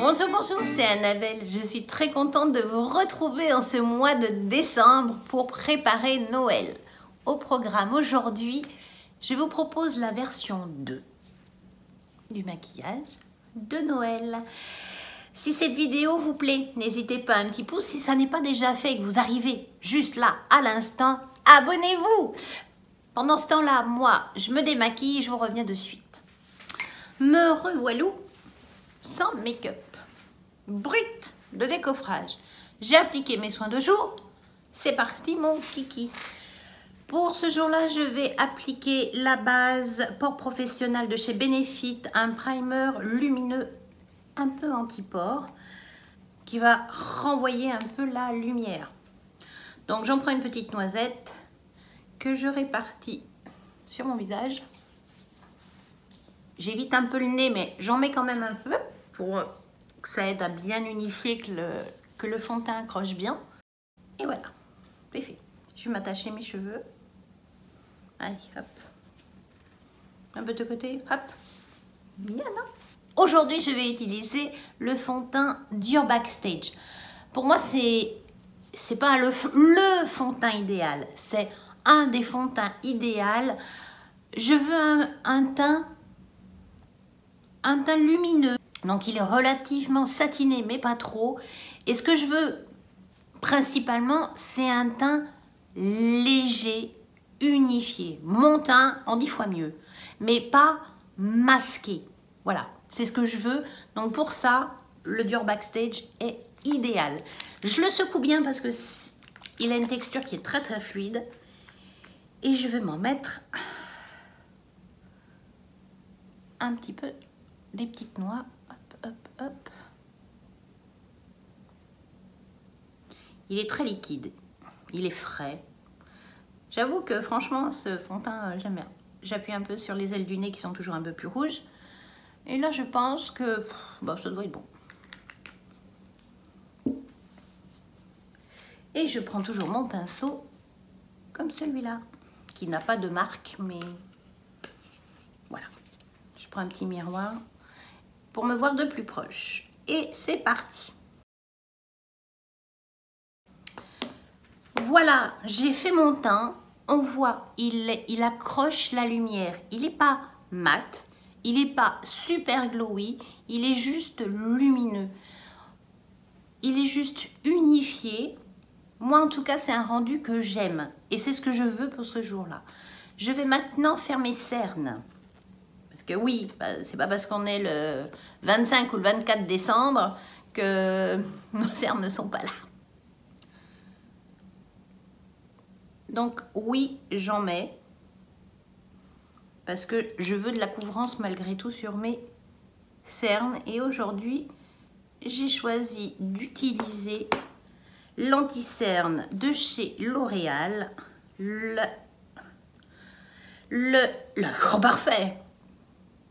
Bonjour, bonjour, c'est Annabelle. Je suis très contente de vous retrouver en ce mois de décembre pour préparer Noël. Au programme aujourd'hui, je vous propose la version 2 du maquillage de Noël. Si cette vidéo vous plaît, n'hésitez pas un petit pouce. Si ça n'est pas déjà fait et que vous arrivez juste là à l'instant, abonnez-vous. Pendant ce temps-là, moi, je me démaquille et je vous reviens de suite. Me revoilou sans make-up, brut de décoffrage. J'ai appliqué mes soins de jour. C'est parti mon kiki. Pour ce jour-là, je vais appliquer la base Pores Professionnel de chez Benefit, un primer lumineux un peu anti-pores qui va renvoyer un peu la lumière. Donc j'en prends une petite noisette que je répartis sur mon visage. J'évite un peu le nez, mais j'en mets quand même un peu pour que ça aide à bien unifier, que le fond de teint accroche bien. Et voilà, c'est fait. Je vais m'attacher mes cheveux. Allez, hop. Un peu de côté, hop. Bien, non? Aujourd'hui, je vais utiliser le fond de teint Dior Backstage. Pour moi, c'est pas le fond de teint idéal. C'est un des fonds de teint idéal. Je veux un teint lumineux. Donc, il est relativement satiné, mais pas trop. Et ce que je veux, principalement, c'est un teint léger, unifié. Mon teint en 10 fois mieux, mais pas masqué. Voilà, c'est ce que je veux. Donc, pour ça, le Dior Backstage est idéal. Je le secoue bien parce que il a une texture qui est très, très fluide. Et je vais m'en mettre un petit peu des petites noix. Hop, hop, hop. Il est très liquide. Il est frais. J'avoue que franchement, ce fond de teint, j'aime bien. J'appuie un peu sur les ailes du nez qui sont toujours un peu plus rouges. Et là, je pense que bon, ça doit être bon. Et je prends toujours mon pinceau comme celui-là, qui n'a pas de marque, mais voilà. Je prends un petit miroir pour me voir de plus proche. Et c'est parti. Voilà, j'ai fait mon teint. On voit, il accroche la lumière. Il n'est pas mat, il n'est pas super glowy, il est juste lumineux. Il est juste unifié. Moi, en tout cas, c'est un rendu que j'aime. Et c'est ce que je veux pour ce jour-là. Je vais maintenant faire mes cernes. Parce que oui, c'est pas parce qu'on est le 25 ou le 24 décembre que nos cernes ne sont pas là. Donc oui, j'en mets. Parce que je veux de la couvrance malgré tout sur mes cernes. Et aujourd'hui, j'ai choisi d'utiliser l'anti-cerne de chez L'Oréal. L'accord parfait.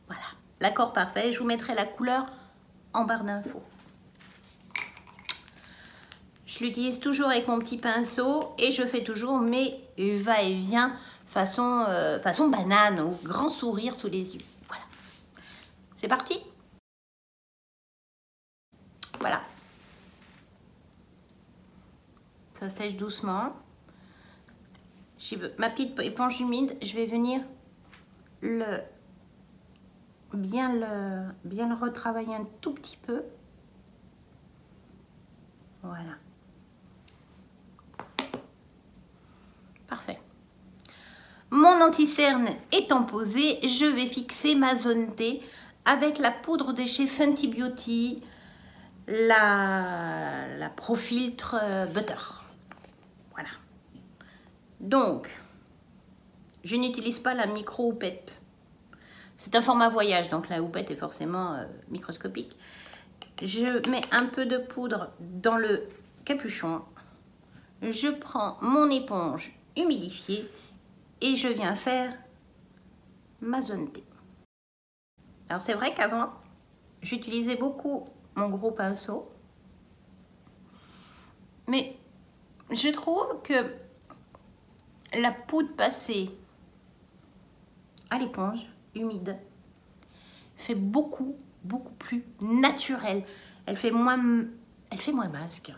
Voilà, l'accord parfait. Je vous mettrai la couleur en barre d'infos. Je l'utilise toujours avec mon petit pinceau et je fais toujours mes va-et-vient façon banane ou grand sourire sous les yeux. Voilà. C'est parti. Voilà. Ça sèche doucement. J'ai ma petite éponge humide. Je vais venir bien le retravailler un tout petit peu. Voilà. Parfait. Mon anti-cerne étant posé, je vais fixer ma zone T avec la poudre de chez Fenty Beauty, la Pro Filtre Butter. Voilà. Donc, je n'utilise pas la micro houppette. C'est un format voyage, donc la houppette est forcément microscopique. Je mets un peu de poudre dans le capuchon. Je prends mon éponge humidifiée et je viens faire ma zone T. Alors c'est vrai qu'avant, j'utilisais beaucoup mon gros pinceau. Mais je trouve que la poudre passée à l'éponge humide fait beaucoup beaucoup plus naturelle. Elle fait moins masque.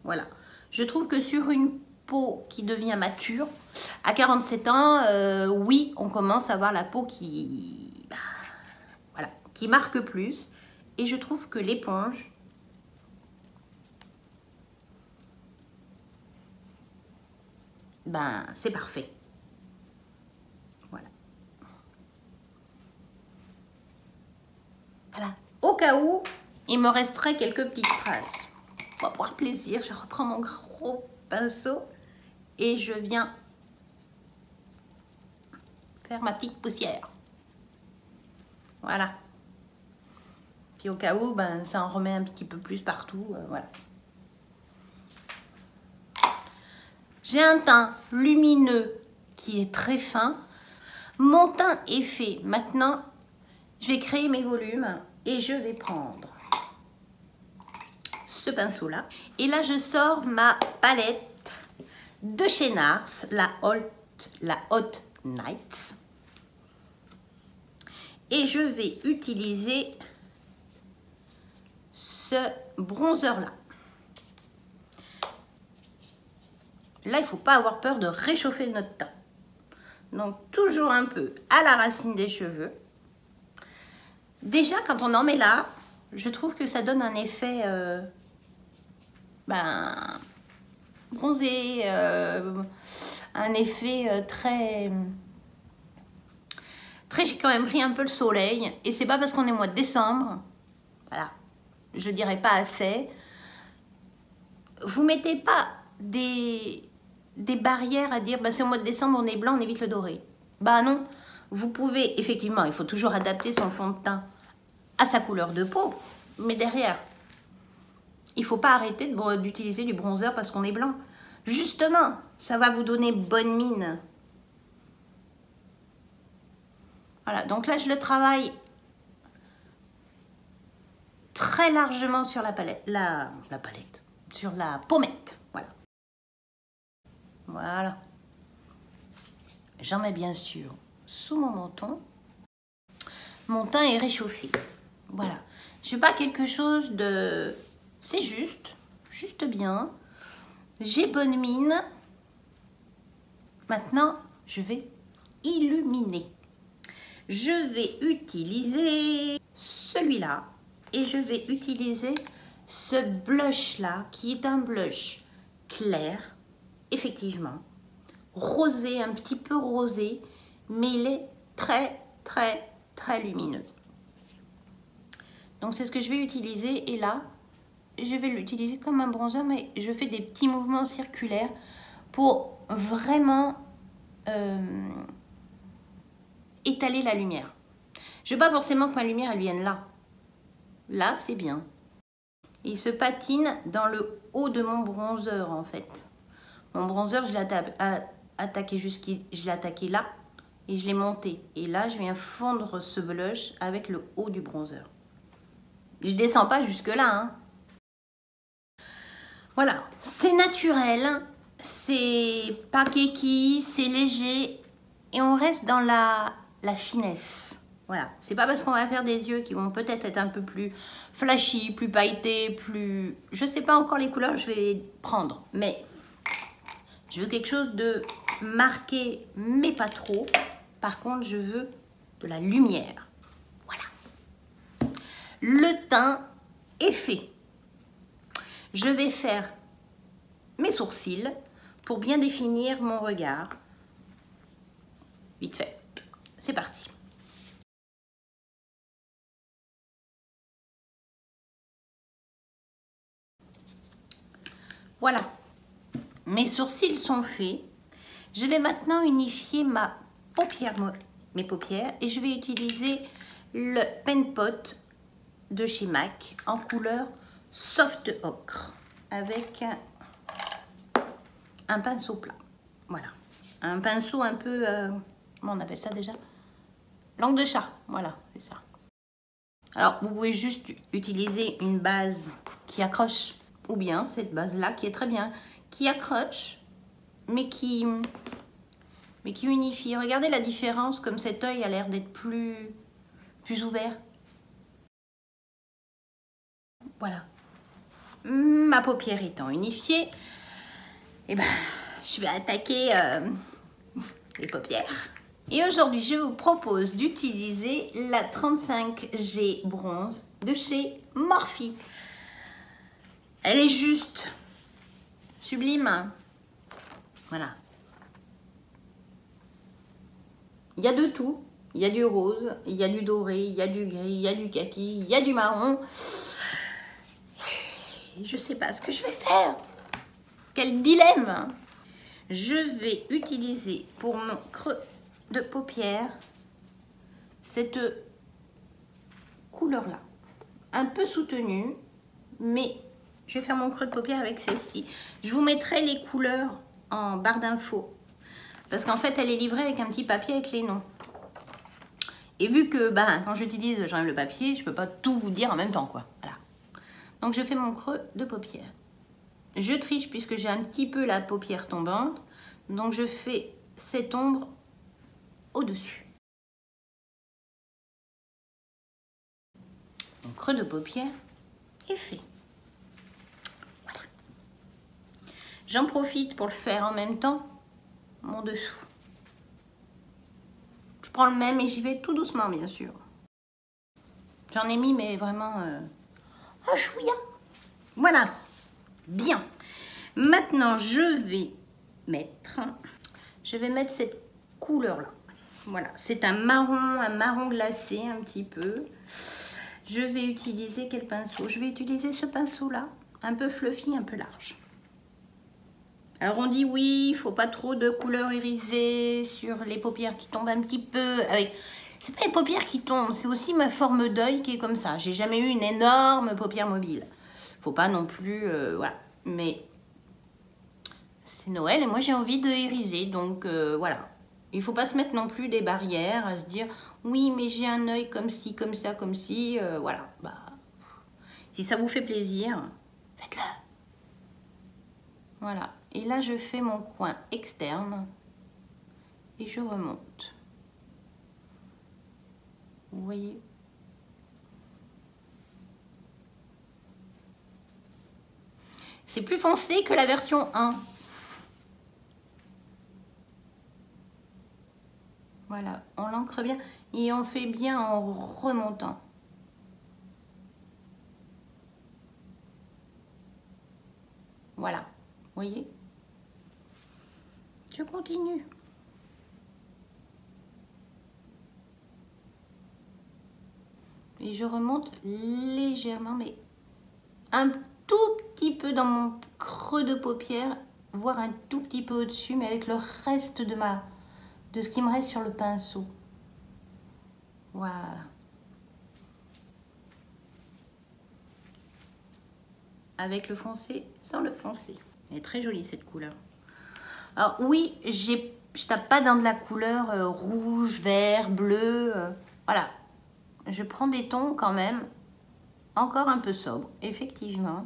Voilà. Je trouve que sur une peau qui devient mature, à 47 ans, oui, on commence à voir la peau voilà, qui marque plus. Et je trouve que l'éponge, c'est parfait. Voilà. Voilà. Au cas où, il me resterait quelques petites traces. Pour avoir plaisir, je reprends mon gros pinceau et je viens faire ma petite poussière. Voilà. Puis au cas où, ça en remet un petit peu plus partout. Voilà. J'ai un teint lumineux qui est très fin. Mon teint est fait. Maintenant, je vais créer mes volumes et je vais prendre ce pinceau-là. Et là, je sors ma palette de chez NARS, la Hot Night. Et je vais utiliser ce bronzer-là. Là, il ne faut pas avoir peur de réchauffer notre teint. Donc, toujours un peu à la racine des cheveux. Déjà, quand on en met là, je trouve que ça donne un effet bronzé, un effet très... J'ai quand même pris un peu le soleil. Et c'est pas parce qu'on est au mois de décembre. Voilà. Je dirais pas assez. Vous mettez pas des barrières à dire c'est au mois de décembre, on est blanc, on évite le doré. Non. Vous pouvez, effectivement, il faut toujours adapter son fond de teint à sa couleur de peau. Mais derrière, il faut pas arrêter d'utiliser du bronzer parce qu'on est blanc. Justement, ça va vous donner bonne mine. Voilà, donc là, je le travaille très largement sur la palette, sur la pommette. Voilà. Voilà. J'en mets bien sûr sous mon menton. Mon teint est réchauffé. Voilà. Je fais pas quelque chose de... C'est juste bien. J'ai bonne mine. Maintenant, je vais illuminer. Je vais utiliser celui-là et je vais utiliser ce blush-là qui est un blush clair, effectivement, rosé, un petit peu rosé, mais il est très lumineux. Donc c'est ce que je vais utiliser et là, je vais l'utiliser comme un bronzer, mais je fais des petits mouvements circulaires pour vraiment étaler la lumière. Je veux pas forcément que ma lumière elle vienne là. Là, c'est bien. Il se patine dans le haut de mon bronzer en fait. Mon bronzer, je l'ai attaqué là et je l'ai monté. Et là, je viens fondre ce blush avec le haut du bronzer. Je descends pas jusque là. Hein. Voilà, c'est naturel, c'est pas keki, c'est léger et on reste dans la finesse. Voilà, c'est pas parce qu'on va faire des yeux qui vont peut-être être un peu plus flashy, plus pailletés, plus... Je sais pas encore les couleurs que je vais prendre, mais je veux quelque chose de marqué, mais pas trop. Par contre, je veux de la lumière. Voilà. Le teint est fait. Je vais faire mes sourcils pour bien définir mon regard. Vite fait. C'est parti. Voilà. Mes sourcils sont faits. Je vais maintenant unifier mes paupières et je vais utiliser le Pen Pot de chez MAC en couleur Soft Ocre avec un pinceau plat. Voilà. Un pinceau un peu... comment on appelle ça déjà? Langue de chat. Voilà, c'est ça. Alors, vous pouvez juste utiliser une base qui accroche ou bien cette base-là qui est très bien, qui accroche, mais qui unifie. Regardez la différence, comme cet œil a l'air d'être plus ouvert. Voilà. Ma paupière étant unifiée, eh ben, je vais attaquer les paupières. Et aujourd'hui, je vous propose d'utiliser la 35G bronze de chez Morphe. Elle est juste sublime. Voilà. Il y a de tout. Il y a du rose, il y a du doré, il y a du gris, il y a du kaki, il y a du marron. Je ne sais pas ce que je vais faire. Quel dilemme! Je vais utiliser pour mon creux de paupière cette couleur-là. Un peu soutenue, mais je vais faire mon creux de paupière avec celle-ci. Je vous mettrai les couleurs en barre d'infos. Parce qu'en fait, elle est livrée avec un petit papier avec les noms. Et vu que quand j'utilise, j'enlève le papier, je ne peux pas tout vous dire en même temps, quoi. Voilà. Donc, je fais mon creux de paupière. Je triche puisque j'ai un petit peu la paupière tombante. Donc, je fais cette ombre au-dessus. Mon creux de paupière est fait. Voilà. J'en profite pour le faire en même temps, mon dessous. Je prends le même et j'y vais tout doucement, bien sûr. J'en ai mis, mais vraiment un chouïa. Voilà. Bien. Maintenant, je vais mettre cette couleur-là. Voilà. C'est un marron glacé un petit peu. Je vais utiliser quel pinceau? Je vais utiliser ce pinceau-là, un peu fluffy, un peu large. Alors on dit oui, il ne faut pas trop de couleurs irisées sur les paupières qui tombent un petit peu. C'est pas les paupières qui tombent, c'est aussi ma forme d'œil qui est comme ça. J'ai jamais eu une énorme paupière mobile. Faut pas non plus, voilà. Mais c'est Noël et moi j'ai envie de iriser, donc voilà. Il faut pas se mettre non plus des barrières, à se dire oui mais j'ai un œil comme ci, comme ça, comme ci, voilà. Si ça vous fait plaisir, faites-le. Voilà. Et là, je fais mon coin externe et je remonte. Vous voyez? C'est plus foncé que la version 1. Voilà, on l'ancre bien et on fait bien en remontant. Voilà, vous voyez? Je continue. Et je remonte légèrement, mais un tout petit peu dans mon creux de paupière, voire un tout petit peu au-dessus, mais avec le reste de ce qui me reste sur le pinceau. Voilà. Avec le foncé, sans le foncé. Elle est très jolie cette couleur. Alors oui, je tape pas dans de la couleur rouge, vert, bleu. Voilà. Je prends des tons quand même encore un peu sobres, effectivement.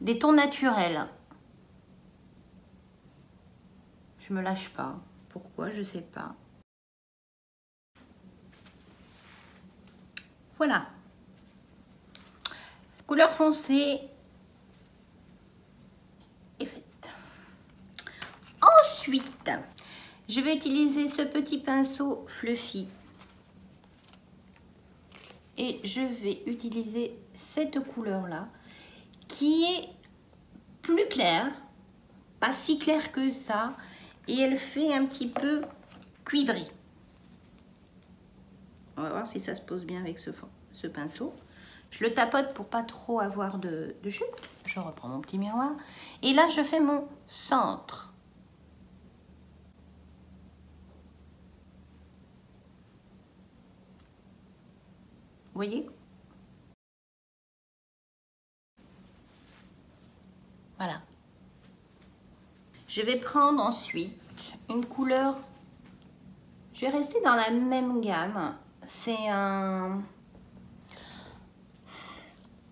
Des tons naturels. Je me lâche pas. Pourquoi? Je sais pas. Voilà. Couleur foncée est faite. Ensuite, je vais utiliser ce petit pinceau fluffy. Et je vais utiliser cette couleur-là qui est plus claire, pas si claire que ça, et elle fait un petit peu cuivré. On va voir si ça se pose bien avec ce pinceau. Je le tapote pour pas trop avoir de chute. Je reprends mon petit miroir. Et là, je fais mon centre. Vous voyez? Voilà. Je vais prendre ensuite une couleur. Je vais rester dans la même gamme. C'est un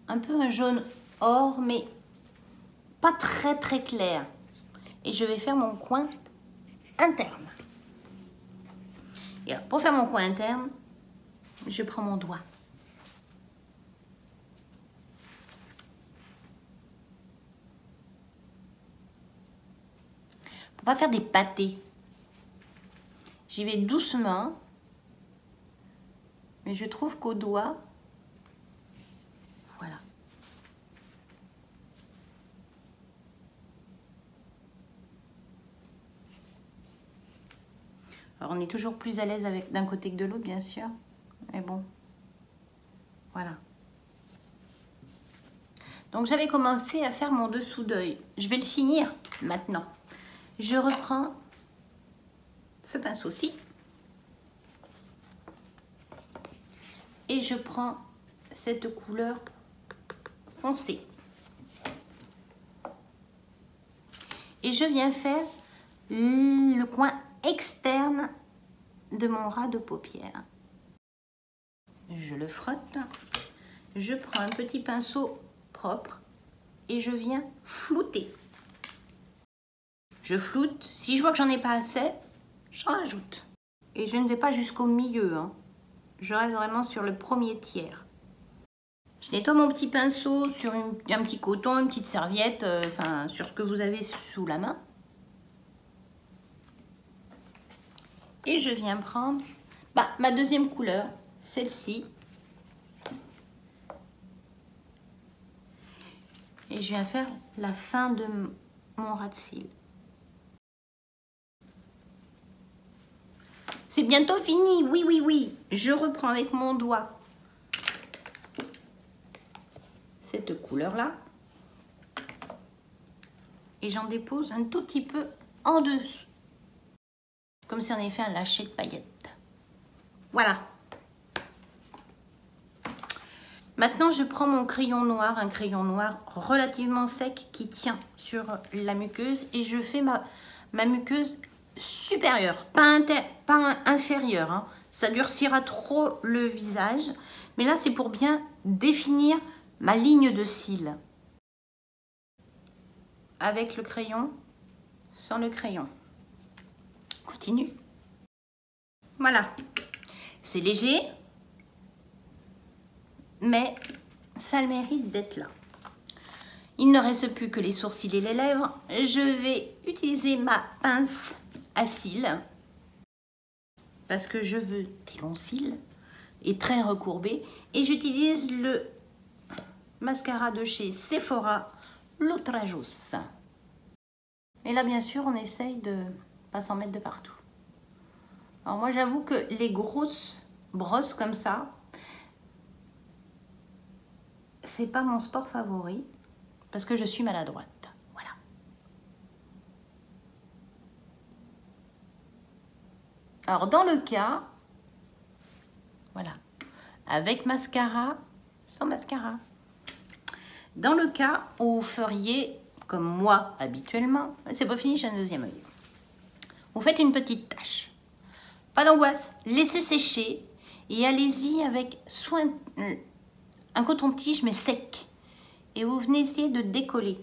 peu un jaune or, mais pas très très clair. Et je vais faire mon coin interne. Et alors, pour faire mon coin interne, je prends mon doigt. On va faire des pâtés. J'y vais doucement. Mais je trouve qu'au doigt, voilà. Alors on est toujours plus à l'aise avec d'un côté que de l'autre, bien sûr. Mais bon, voilà. Donc j'avais commencé à faire mon dessous d'œil. Je vais le finir maintenant. Je reprends ce pinceau-ci. Et je prends cette couleur foncée. Et je viens faire le coin externe de mon ras de paupière. Je le frotte. Je prends un petit pinceau propre et je viens flouter. Je floute. Si je vois que j'en ai pas assez, je rajoute. Et je ne vais pas jusqu'au milieu, hein. Je reste vraiment sur le premier tiers. Je nettoie mon petit pinceau sur un petit coton, une petite serviette, enfin sur ce que vous avez sous la main. Et je viens prendre ma deuxième couleur, celle-ci. Et je viens faire la fin de mon ras de cils. C'est bientôt fini, oui, oui, oui. Je reprends avec mon doigt cette couleur-là. Et j'en dépose un tout petit peu en dessous. Comme si on avait fait un lâcher de paillettes. Voilà. Maintenant, je prends mon crayon noir, un crayon noir relativement sec qui tient sur la muqueuse. Et je fais ma muqueuse supérieure, pas inférieure, hein. Ça durcira trop le visage, mais là c'est pour bien définir ma ligne de cils avec le crayon, sans le crayon. Continue. Voilà, c'est léger, mais ça a le mérite d'être là. Il ne reste plus que les sourcils et les lèvres. Je vais utiliser ma pince à cils parce que je veux des longs cils et très recourbés, et j'utilise le mascara de chez Sephora, l'Outrajos. Et là bien sûr on essaye de pas s'en mettre de partout. Alors moi j'avoue que les grosses brosses comme ça, c'est pas mon sport favori parce que je suis maladroite. Alors dans le cas, voilà, avec mascara, sans mascara. Dans le cas où vous feriez, comme moi habituellement, c'est pas fini, j'ai un deuxième œil. Vous faites une petite tache. Pas d'angoisse, laissez sécher et allez-y avec soin, un coton-tige mais sec. Et vous venez essayer de décoller.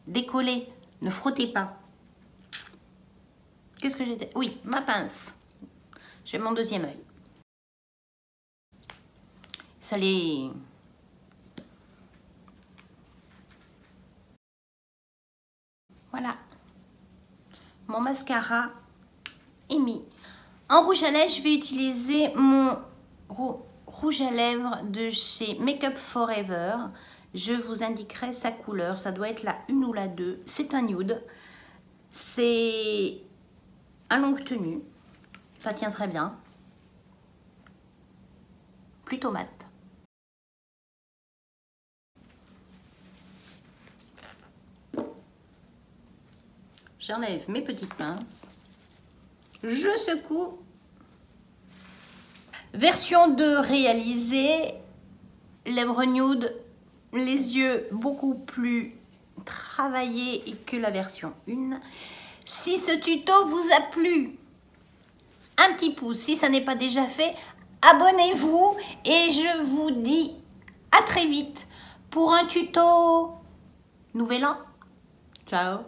Décoller, ne frottez pas. Qu'est-ce que j'étais? Oui, ma pince. Je fais mon deuxième œil. Ça les... Voilà. Mon mascara est mis. En rouge à lèvres, je vais utiliser mon rouge à lèvres de chez Make Up Forever. Je vous indiquerai sa couleur. Ça doit être la 1 ou la 2. C'est un nude. C'est à longue tenue. Ça tient très bien. Plutôt mat. J'enlève mes petites pinces. Je secoue. Version 2 réalisée. Lèvres nude. Les yeux beaucoup plus travaillés que la version 1. Si ce tuto vous a plu, un petit pouce. Si ça n'est pas déjà fait, abonnez-vous. Et je vous dis à très vite pour un tuto nouvel an. Ciao.